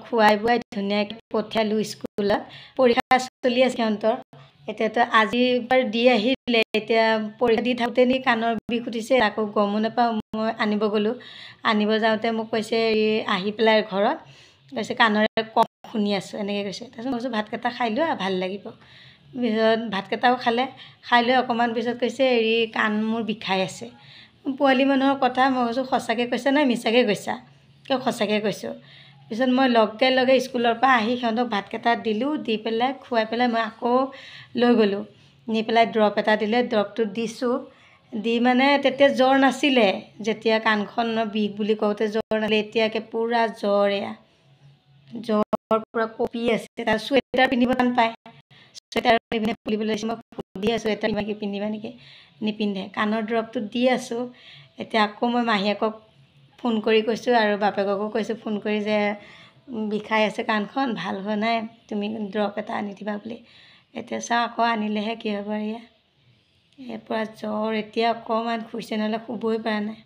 খুৱাই বুৱাই ধুনীয়াকৈ পঠিয়ালোঁ স্কুলত। পৰীক্ষা চলি আছে সিহঁতৰ। এতিয়াতো আজি বাৰু দি আহিলে, এতিয়া পৰীক্ষা দি থাকোঁতে নি কাণৰ বিষ উঠিছে, আকৌ গমো নাপাওঁ। মই আনিব গ'লোঁ, আনিব যাওঁতে মোক কৈছে আহি পেলাই ঘৰত কৈছে কাণৰে কম শুনি আছোঁ, এনেকৈ কৈছে। তাৰপিছত মই কৈছোঁ ভাতকেইটা খাই লোৱা, ভাল লাগিব। পিছত ভাতকেইটাও খাই লৈ অকণমান পিছত কৈছে কাণ মোৰ বিষাই আছে। পোৱালি মানুহৰ কথা। মই কৈছোঁ সঁচাকৈ কৈছা নে মিছাকৈ কৈছা? কিয় সঁচাকৈ কৈছোঁ। পিছত মই লগে লগে স্কুলৰ পৰা আহি সিহঁতক ভাতকেইটা দিলোঁ, দি পেলাই খুৱাই পেলাই মই আকৌ লৈ গ'লোঁ, নি পেলাই দৰৱ এটা দিলে, দৰৱটো দিছোঁ। দি মানে তেতিয়া জ্বৰ নাছিলে, যেতিয়া কাণখনৰ বিষ বুলি কওঁতে জ্বৰ নাছিলে, এতিয়াকে পূৰা জ্বৰ। এয়া জ্বৰ পূৰা কঁপি আছে। তাৰ চুৱেটাৰ পিন্ধিব টান পায়, চুৱেটাৰ পিন্ধি ফুলিবলৈ লৈছে। মই সুধি আছোঁ চুৱেটাৰ কিবাকিবি পিন্ধিবা নেকি, নিপিন্ধে। কাণৰ দৰৱটো দি আছোঁ। এতিয়া আকৌ মই মাহীয়েকক ফোন কৰি কৈছোঁ আৰু বাপেককো কৈছোঁ ফোন কৰি যে বিষাই আছে কাণখন, ভাল হোৱা নাই, তুমি দৰৱ এটা আনি দিবা বুলি। এতিয়া চাওঁ আকৌ আনিলেহে কি হ'ব। ইয়াৰ পূৰা জ্বৰ, এতিয়া অকণমান শুইছে, নহ'লে শুবই পৰা নাই।